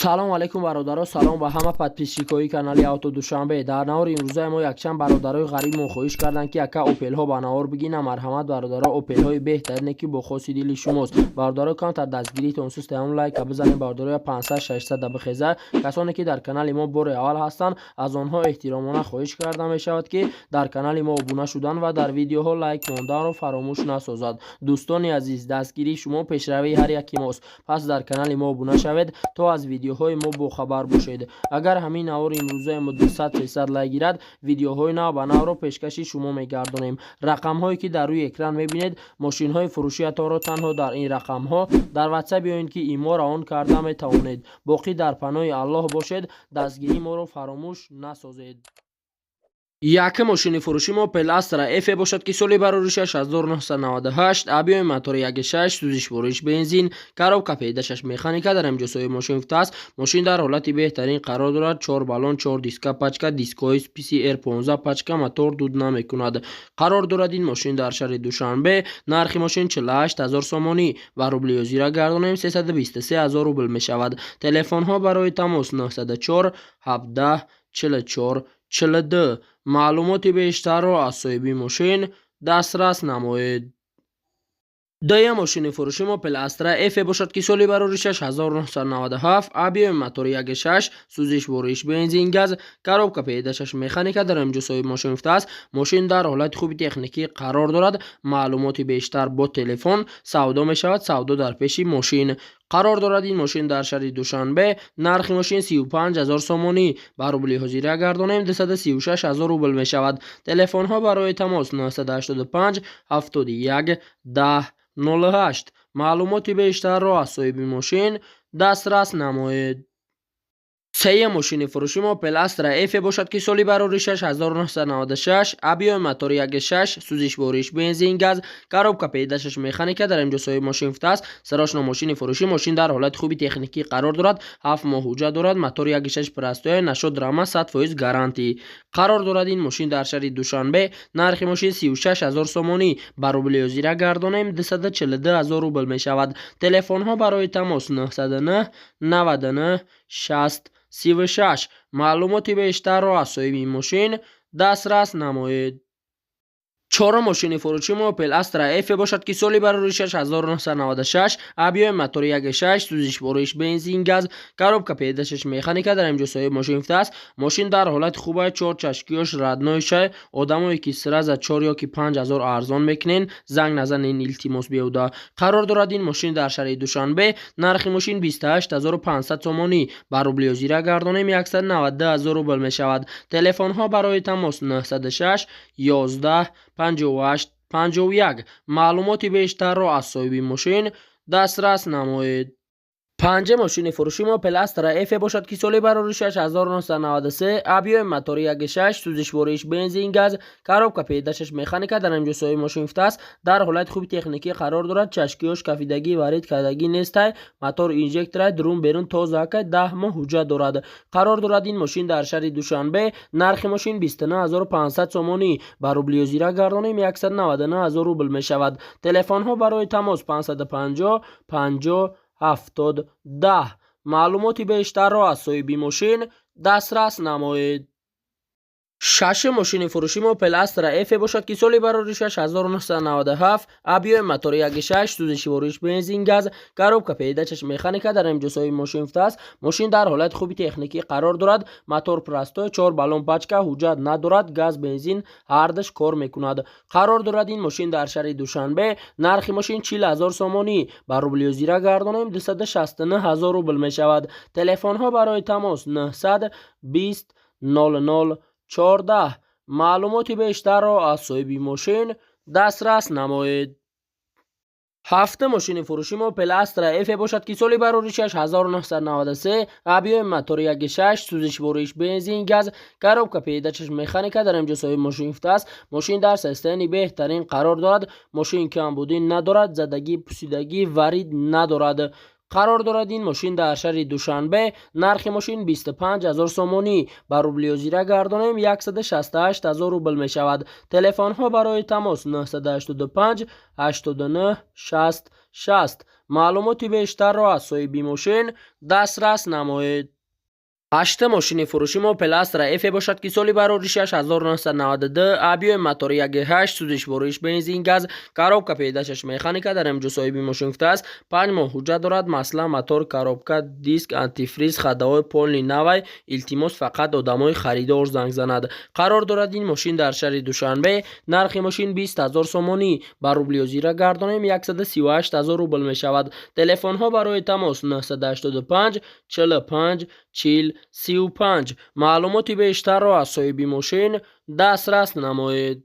салом алайкум бародаро, салом ба ҳама подписчикои канали авто душанбе. Дар навори имрӯзаи мо якчанд бародарои ғариб хоҳиш карданд ки ака опелҳо ба навор бигина. Марҳамат бародаро, опелҳои беҳтарине ки бо хоси дили шумост. бародаро камтар дастгиритон сустаям лайка бизанед. бародарои 500-600 бихеза касоне ки дар канали мо бори аввал ҳастанд, аз онҳо эҳтиромона хоҳиш карда мешавад ки дар канали мо обуна шудан ва дар видеоҳо лайк монданро фаромӯш насозад. дӯстони азиз, дастгирии шумо пешравии ҳар яки мост. пас дар канали мо обуна шавед то аз видеоҳои мо бохабар бошед. агар ҳамин навори имрӯзаи мо 200-300 лайк гирад, видеоҳои нав ба навро пешкаши шумо мегардонем. рақамҳое ки дар рӯи экран мебинед, мошинҳои фурӯшиатонро танҳо дар ин рақамҳо дар ватсап биёед ки иморо он карда метавонед. боқӣ дар паноҳи аллоҳ бошед. дастгирии моро фаромӯш насозед. Яке мошини фурӯши мо Opel Astra F бошад ки соли бароришаш 1998, объеми мотори 1.6, сӯзиш вориш бензин, коробка педашаш механика, дар ҳамҷосои мошин футаст. мошин дар ҳолати беҳтарин қарор дорад. 4 баллон, 4 диска пачка, дискҳои PCR 15 пачка, мотор дуд намекунад. қарор дорад ин мошин дар шаҳри Душанбе. нархи мошин 48 000 сомонӣ ба рубли озира гардонем 323 000 рубл мешавад. телефонҳо барои тамос 904 17 44 42. маълумоти бештарро аз соҳиби мошин дастрас намоед. доям мошини фурӯши мо Opel Astra F бошад ки соли бароришаш 1997, объеми мотори 1.6, сӯзиш вориш бензин газ, коробка педашаш механика, дар ҳамҷосои мошин футаст. мошин дар ҳолати хуби техникӣ қарор дорад. маълумоти бештар бо телефон. савдо мешавад. савдо дар пеши мошин. қарор дорад ин мошин дар шаҳри Душанбе. нархи мошин 35 000 сомонӣ ба рубли ҳозира гардонем 236 000 рубл мешавад. телефонҳо барои тамос 985 71 10 08. маълумоти бештарро аз соҳиби мошин дастрас намоед. сеюм мошини фурӯши мо Opel Astra F бошад ки соли бароришаш 1996, объеми мотори 1.6, сӯзиш вориш бензин газ, коробка педашаш механика, дар ҳамҷосои мошин футаст. сарошно мошини фурӯши. мошин дар ҳолати хуби техникӣ қарор дорад. 7 моҳ ҳуҷҷат дорад. мотори 1.6 простоя, нашод рама, 100% гарантӣ. қарор дорад ин мошин дар шаҳри Душанбе. нархи мошин 36 000 сомонӣ ба рубли озира гардонем 242 000 рубл мешавад. телефонҳо барои тамос 909 99 60 36. маълумоти бештарро аз соҳиби мошин дастрас намоед. чорум мошини фурӯши мо Opel Astra F бошад ки соли бароришаш 1996, объеми мотори 1.6, сӯзиш вориш бензин газ, коробка педашаш механика, дар ҳамҷосои мошин футаст. мошин дар ҳолати хуб аст. 4 чашкиёш раднойша. одамое ки сраза 4 ё ки 5000 арзон мекунен, занг назанен, илтимос биёда. қарор дорад ин мошин дар шаҳри Душанбе. нархи мошин 28 500 сомонӣ ба рубли озира гардонем 192 000 рубл мешавад. телефонҳо барои тамос 906 11 58 51. маълумоти бештарро аз соҳиби мошин дастрас намоед. панҷум мошини фурӯши мо Opel Astra F бошад ки соли бароришаш 1993, объеми мотори 1.6, сӯзиш вориш бензин газ, коробка педашаш механика, дар ҳамҷосои мошин футаст. дар ҳолати хуби техникӣ қарор дорад. чашкиёш кафидагӣ варид кардагӣ нестай. мотор инжекторай дурун берун тоза акай 10 моҳ ҳуҷҷат дорад. қарор дорад ин мошин дар шаҳри Душанбе. нархи мошин 29 500 сомонӣ ба рубли озира гардонем 199 000 рубл мешавад. телефонҳо барои тамос 550 50 70 10. маълумоти бештарро аз соҳиби мошин дастрас намоед. шашум мошини фурӯши мо Opel Astra F бошад ки соли бароришаш 1997, объеми мотори 1.6, сӯзиши вориш бензин газ, коробка педашаш механика, дар ҳамҷосои мошин футаст. мошин дар ҳолати хуби техникӣ қарор дорад. мотор простой, 4 баллон пачка, ҳуҷҷат надорад. газ бензин ҳардаш кор мекунад. қарор дорад ин мошин дар шаҳри Душанбе. нархи мошин 40 000 сомонӣ ба рубли озира гардонем 269 000 рубл мешавад. телефонҳо барои тамос 920 00 14. маълумоти бештарро аз соҳиби мошин дастрас намоед. ҳафтум мошини фурӯши мо Opel Astra F бошад ки соли бароришаш 1993, объеми мотори 1.6, сӯзиш вориш бензин газ, коробка педашаш механика, дар ҳамҷосои мошин футаст. мошин дар состоянии беҳтарин қарор дорад. мошин камбудӣ надорад. задагӣ пусидагӣ варид надорад. қарор дорад ин мошин дар шаҳри Душанбе. нархи мошин 25 000 сомонӣ ба рубли озира гардонем 168 000 рубл мешавад. телефонҳо барои тамос 985 89 60 60. маълумоти бештарро аз соҳиби мошин дастрас намоед. 8 мошини фурӯши Opel Astra F бошад ки соли барори 6992 абиёи мотори 1.8 сӯзишвориш бензин газ коробка пеидашаш механика дар имҷо соҳиби мошин гуфтааст 5 моҳ ҳуҷҷат дорад масъалан мотор коробка диск антифриз хадаҳои полни навай илтимос фақат одамои харидор занг занад қарор дорад ин мошин дар шаҳри Душанбе нархи мошин 20000 сомонӣ ба рублиё зира гардонем 138000 рубл мешавад телефонҳо барои тамос 985 45 40 35 маълумоти бештарро аз соҳиби мошин дастрас намоед.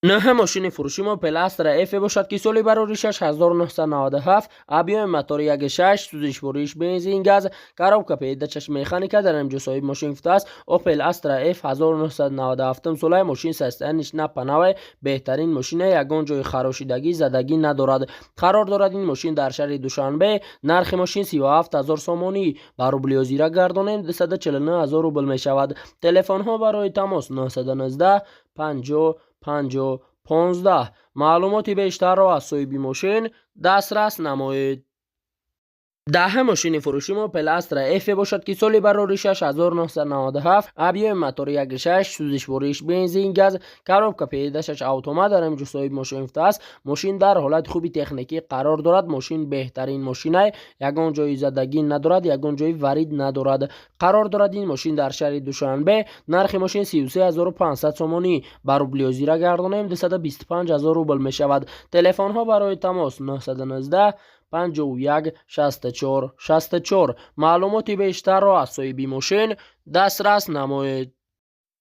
9 мошини фурӯши Opel Astra F бошад ки соли барори 6997 абиёи мотори 1.6 сӯзишвориш бензин газ коробка пеидачаш механика дар имҷо соҳиби мошин гуфтааст Opel Astra F 1997 солаи мошин состояниш напа навай беҳтарин мошина ягон ҷои харошидагӣ задагӣ надорад қарор дорад ин мошин дар шаҳри Душанбе нархи мошин 37000 сомонӣ ба рублиё зира гардонем 249000 рубл мешавад телефонҳо барои тамос 919 50 50 15 маълумоти бештарро аз соҳиби мошин дастрас намоед. 10 мошини фурӯши Opel Astra F бошад ки соли барори 6997 абиёи мотори 1.6 сӯзишвориш бензин газ коробка пеидашаш автомат дар имҷо соҳиби мошин гуфтааст мошин дар ҳолати хуби техникӣ қарор дорад мошин беҳтарин мошинае ягон ҷои задагӣ надорад ягон ҷои варид надорад қарор дорад ин мошин дар шаҳри Душанбе нархи мошин 33500 сомонӣ ба рублиё зира гардонем 225000 рубл мешавад телефонҳо барои тамос 919 51 64 64 маълумоти бештарро аз соҳиби мошин дастрас намоед.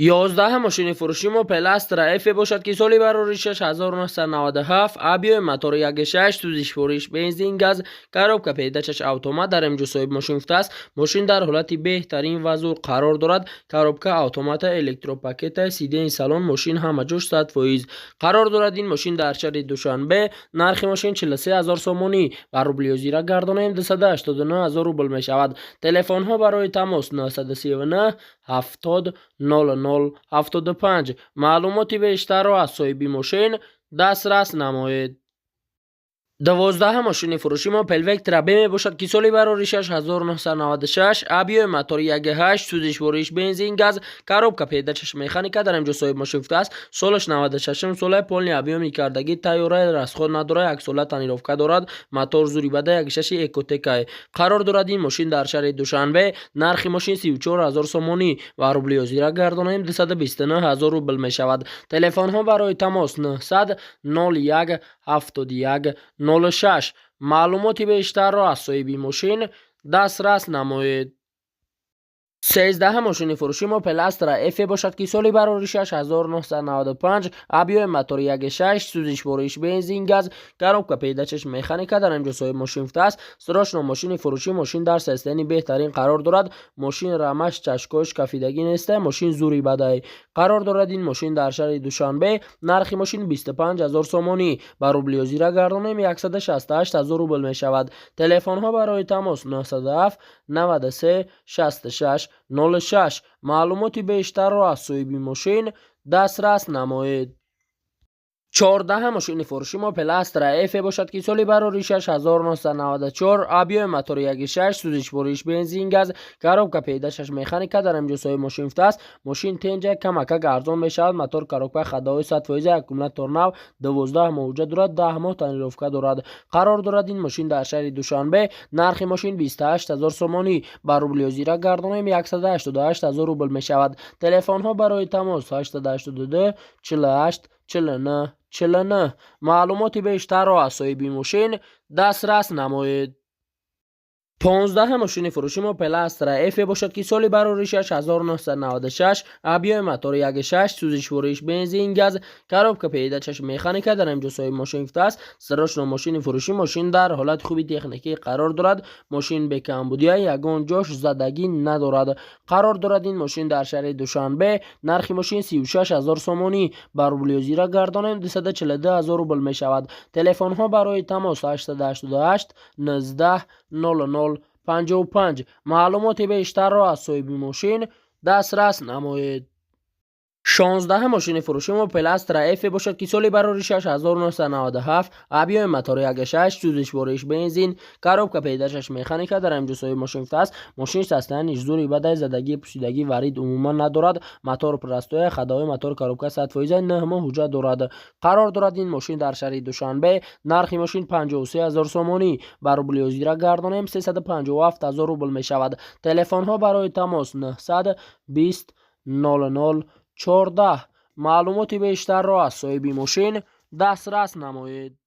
11 мошини фурӯши Opel Astra F бошад ки соли барори 6997 абиёи мотори 1.6 сӯзишвориш бензин газ коробка пеидачаш автомат дар имҷо соҳиби мошин гуфтааст мошин дар ҳолати беҳтарин ва зур қарор дорад коробка автомата электропакета сидеи салон мошин ҳама ҷош 100% қарор дорад ин мошин дар шаҳри Душанбе нархи мошин 43000 сомонӣ ба рублиё зира гардонем 289000 рубл мешавад телефонҳо барои тамос 939 70 00 75 маълумоти бештарро аз соҳиби мошин дастрас намоед. 12 мошини фурӯши Opel Vectra B мебошад ки соли барори 6996 абиёи мотори 1.8 сӯзишвориш бензин газ коробка пеидачаш механика дар имҷо соҳиби мошин гуфтааст солаш 96 солаи полни объёми кардагӣ тайёра расход надорад як сола танировка дорад мотор зурибада 1.6 экотекае қарор дорад ин мошин дар шаҳри Душанбе нархи мошин 34000 сомонӣ ба рублиё зира гардонем 229000 рубл мешавад телефонҳо барои тамос 900 01 71 06 маълумоти бештарро аз соҳиби мошин дастрас намоед. 13 мошини фурӯши Opel Astra F бошад ки соли барори 6995 абиёи мотори 1.6 сӯзишвориш бензин газ коробка пеидачаш механика дар имҷо соҳиби мошин гуфтааст срочно мошини фурӯшӣ мошин дар состоянии беҳтарин қарор дорад мошин рамаш чашкоиш кафидагӣ неста мошин зури бадай қарор дорад ин мошин дар шаҳри Душанбе нархи мошин 25000 сомонӣ ба рублиё зира гардонем 168000 рубл мешавад телефонҳо барои тамос 907 93 66 06 маълумоти бештарро аз соҳиби мошин дастрас намоед. 14 мошини фурӯши Opel Astra F бошад ки соли барори 6994 абиёи мотори 1.6 сӯзишвориш бензин газ коробка пеидашаш механика дар имҷо соҳиби мошин гуфтааст мошин тенҷа камакак арзон мешавад мотор коробка хадаҳои 100% аккумулятор нав 12 моҳ ҳуҷҷат дорад 10 моҳ танировка дорад қарор дорад ин мошин дар шаҳри Душанбе нархи мошин 28000 сомонӣ ба рублиё зира гардонем 188000 рубл мешавад телефонҳо барои тамос 882 48 49 49 маълумоти бештарро аз соҳиби мошин дастрас намоед. 15 мошини фурӯши Opel Astra F бошад ки соли барори 6996 абиёи мотори 1.6 сӯзишвориш бензин газ коробка пеидачаш механика дар имҷо соҳиби мошин гуфтааст срочно мошини фурӯшӣ мошин дар ҳолати хуби техникӣ қарор дорад мошин бекамбудия ягон ҷош задагӣ надорад қарор дорад ин мошин дар шаҳри Душанбе нархи мошин 36000 сомонӣ ба рублиё зира гардонем 242000 рубл мешавад телефонҳо барои тамос 888 19 00 55 маълумоти бештарро аз соҳиби мошин дастрас намоед. 16 ماشین فروشی اوپل استرا اف باشد که سالی برای 6997 ابیای موتور 1.6 سوزش بارش بنزین коробка پیداشش مکانیکا در امجوسای ماشین است. ماشین ساستن هیچ زوری بدای زدگی پوسیدگی ورید عموما ندارد. موتور پرستوی خدای موتور коробка 100% 9 ماه حجت دارد. قرار دارد این ماشین در شهر دوشنبه. نرخ ماشین 53000 سومانی بر روبل یوزیرا گردانیم 357000 روبل می شود. تلفن ها برای تماس 920 00 14 معلومات بیشتر را از صاحب ماشین دسترس نمایید.